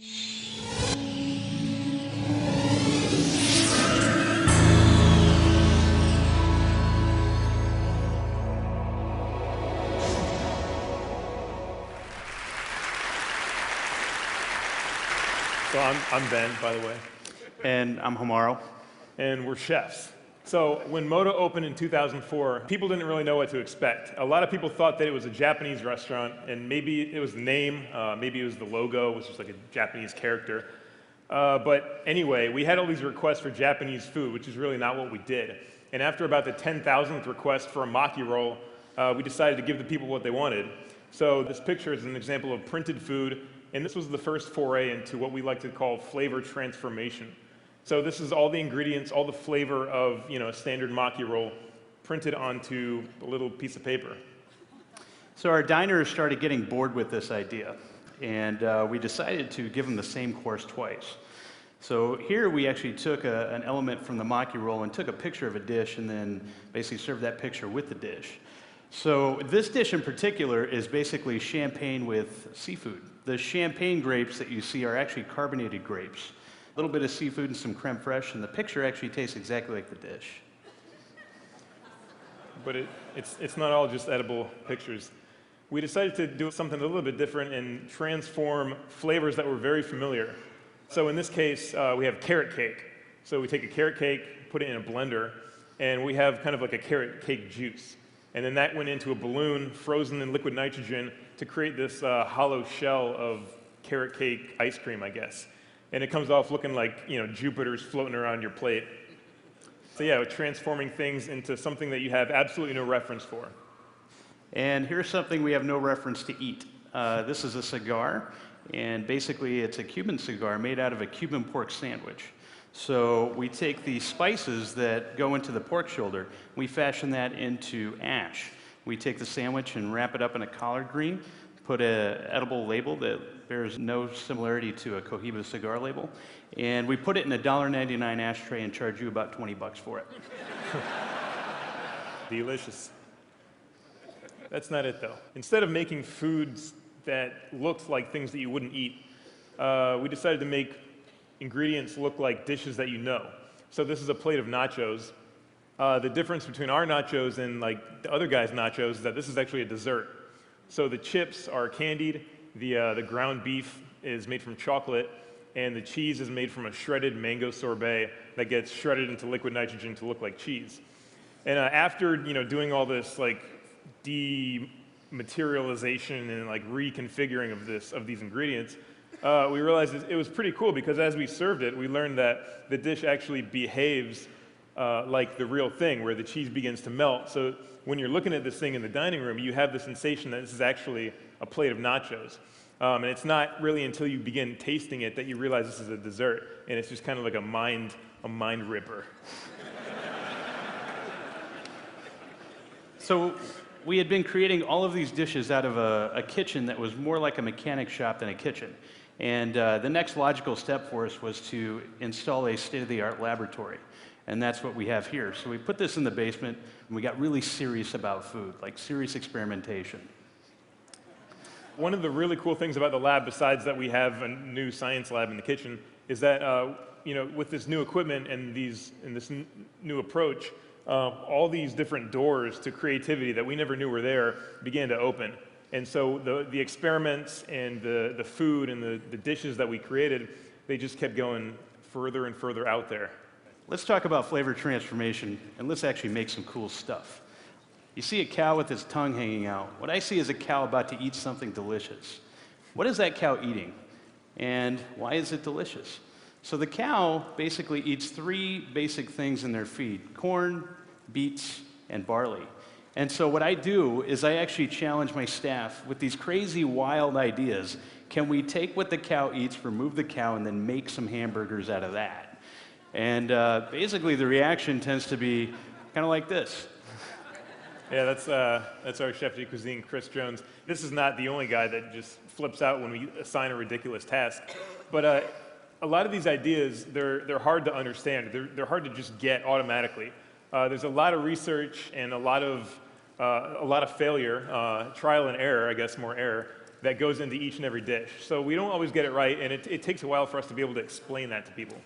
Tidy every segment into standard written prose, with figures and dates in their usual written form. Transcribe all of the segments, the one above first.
So I'm Ben, by the way. And I'm Homaro. And we're chefs. So when Moto opened in 2004, people didn't really know what to expect. A lot of people thought that it was a Japanese restaurant, and maybe it was the name, maybe it was the logo, which was like a Japanese character. But anyway, we had all these requests for Japanese food, which is really not what we did. And after about the 10,000th request for a maki roll, we decided to give the people what they wanted. So this picture is an example of printed food, and this was the first foray into what we like to call flavor transformation. So this is all the ingredients, all the flavor of a standard maki roll printed onto a little piece of paper. So our diners started getting bored with this idea, and we decided to give them the same course twice. So here we actually took an element from the maki roll and took a picture of a dish and then basically served that picture with the dish. So this dish in particular is basically champagne with seafood. The champagne grapes that you see are actually carbonated grapes. A little bit of seafood and some creme fraiche, and the picture actually tastes exactly like the dish. But it's not all just edible pictures. We decided to do something a little bit different and transform flavors that were very familiar. So in this case, we have carrot cake. So we take a carrot cake, put it in a blender, and we have kind of like a carrot cake juice. And then that went into a balloon frozen in liquid nitrogen to create this hollow shell of carrot cake ice cream, I guess. And it comes off looking like Jupiter's floating around your plate. So yeah, transforming things into something that you have absolutely no reference for. And here's something we have no reference to eat. This is a cigar, and basically it's a Cuban cigar made out of a Cuban pork sandwich. So we take the spices that go into the pork shoulder, we fashion that into ash. We take the sandwich and wrap it up in a collard green, put an edible label that bears no similarity to a Cohiba cigar label, and we put it in a $1.99 ashtray and charge you about $20 for it. Delicious. That's not it, though. Instead of making foods that looked like things that you wouldn't eat, we decided to make ingredients look like dishes that you know. So this is a plate of nachos. The difference between our nachos and like the other guy's nachos is that this is actually a dessert. So the chips are candied, the ground beef is made from chocolate, and the cheese is made from a shredded mango sorbet that gets shredded into liquid nitrogen to look like cheese. And after doing all this like dematerialization and like reconfiguring of these ingredients, we realized it was pretty cool because as we served it, we learned that the dish actually behaves like the real thing, where the cheese begins to melt. So when you're looking at this thing in the dining room, you have the sensation that this is actually a plate of nachos. And it's not really until you begin tasting it that you realize this is a dessert, and it's just kind of like a mind ripper. So we had been creating all of these dishes out of a kitchen that was more like a mechanic shop than a kitchen. And the next logical step for us was to install a state-of-the-art laboratory. And that's what we have here. So we put this in the basement, and we got really serious about food, like serious experimentation. One of the really cool things about the lab, besides that we have a new science lab in the kitchen, is that with this new equipment and this new approach, all these different doors to creativity that we never knew were there began to open. And so the experiments and the food and the dishes that we created, they just kept going further and further out there. Let's talk about flavor transformation, and let's actually make some cool stuff. You see a cow with its tongue hanging out. What I see is a cow about to eat something delicious. What is that cow eating? And why is it delicious? So the cow basically eats three basic things in their feed: corn, beets, and barley. And so what I do is I actually challenge my staff with these crazy, wild ideas. Can we take what the cow eats, remove the cow, and then make some hamburgers out of that? And basically the reaction tends to be kind of like this. Yeah, that's our chef de cuisine, Chris Jones. This is not the only guy that just flips out when we assign a ridiculous task. But a lot of these ideas, they're hard to understand. They're hard to just get automatically. There's a lot of research and a lot of failure, trial and error, I guess more error, that goes into each and every dish. So we don't always get it right, and it takes a while for us to be able to explain that to people.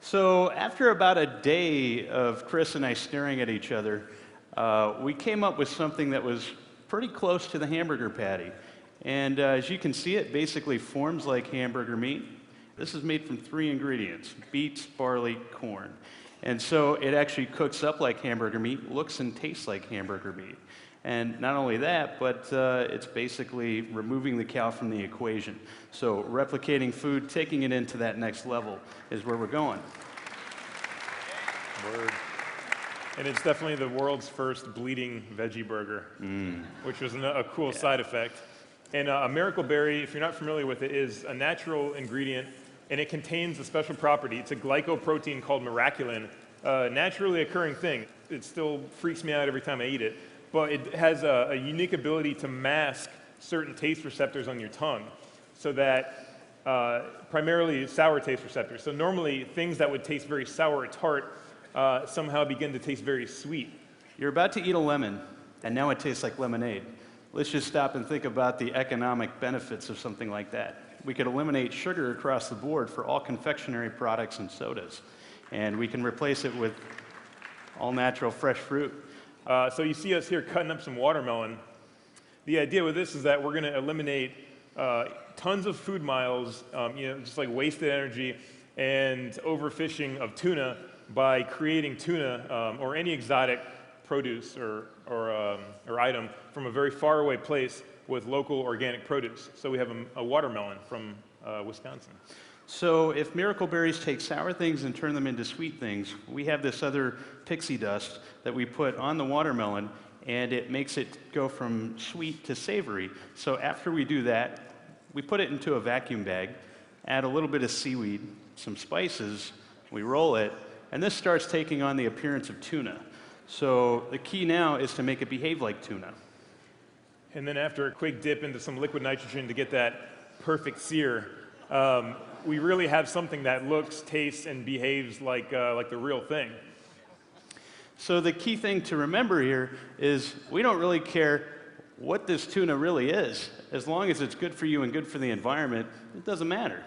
So after about a day of Chris and I staring at each other, we came up with something that was pretty close to the hamburger patty. And as you can see, it basically forms like hamburger meat. This is made from 3 ingredients: beets, barley, corn. And so it actually cooks up like hamburger meat, looks and tastes like hamburger meat. And not only that, but it's basically removing the cow from the equation. So replicating food, taking it into that next level is where we're going. Word. And it's definitely the world's first bleeding veggie burger, which was a cool side effect. And a miracle berry, if you're not familiar with it, is a natural ingredient, and it contains a special property. It's a glycoprotein called miraculin, a naturally occurring thing. It still freaks me out every time I eat it, but it has a unique ability to mask certain taste receptors on your tongue, so that primarily sour taste receptors. So normally things that would taste very sour or tart somehow begin to taste very sweet. You're about to eat a lemon, and now it tastes like lemonade. Let's just stop and think about the economic benefits of something like that. We could eliminate sugar across the board for all confectionery products and sodas, and we can replace it with all-natural fresh fruit. So you see us here cutting up some watermelon. The idea with this is that we're going to eliminate tons of food miles, just like wasted energy and overfishing of tuna by creating tuna or any exotic produce or item from a very far away place with local organic produce. So we have a watermelon from Wisconsin. So if miracle berries take sour things and turn them into sweet things, we have this other pixie dust that we put on the watermelon, and it makes it go from sweet to savory. So after we do that, we put it into a vacuum bag, add a little bit of seaweed, some spices, we roll it, and this starts taking on the appearance of tuna. So the key now is to make it behave like tuna. And then after a quick dip into some liquid nitrogen to get that perfect sear, we really have something that looks, tastes, and behaves like the real thing. So the key thing to remember here is we don't really care what this tuna really is. As long as it's good for you and good for the environment, it doesn't matter.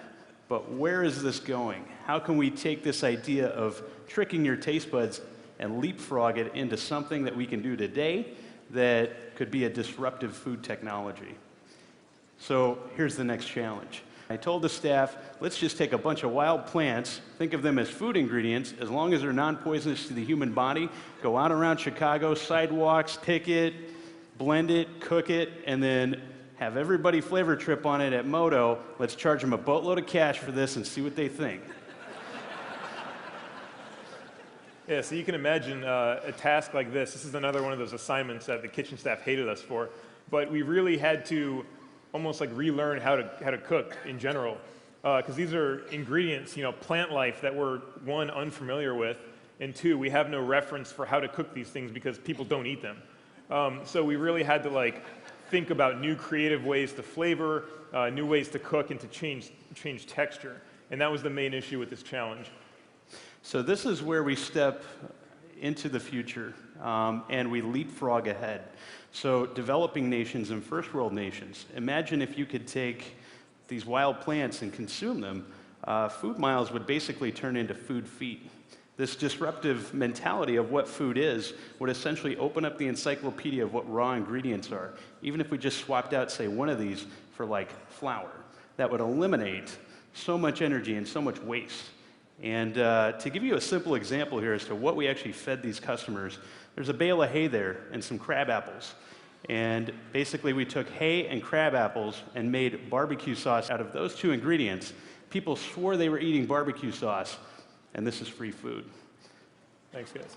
But where is this going? How can we take this idea of tricking your taste buds and leapfrog it into something that we can do today that could be a disruptive food technology? So here's the next challenge. I told the staff, let's just take a bunch of wild plants, think of them as food ingredients, as long as they're non-poisonous to the human body, go out around Chicago, sidewalks, pick it, blend it, cook it, and then have everybody flavor trip on it at Moto. Let's charge them a boatload of cash for this and see what they think. Yeah, so you can imagine a task like this. This is another one of those assignments that the kitchen staff hated us for, but we really had to almost like relearn how to cook in general, because these are ingredients, plant life that we're, one, unfamiliar with, and two, we have no reference for how to cook these things because people don't eat them. So we really had to think about new creative ways to flavor, new ways to cook, and to change texture. And that was the main issue with this challenge. So this is where we step into the future and we leapfrog ahead. So developing nations and first world nations, imagine if you could take these wild plants and consume them. Food miles would basically turn into food feet. This disruptive mentality of what food is would essentially open up the encyclopedia of what raw ingredients are. Even if we just swapped out, say, one of these for flour, that would eliminate so much energy and so much waste. And to give you a simple example here as to what we actually fed these customers, there's a bale of hay there and some crab apples. And basically we took hay and crab apples and made barbecue sauce out of those 2 ingredients. People swore they were eating barbecue sauce, and this is free food. Thanks, guys.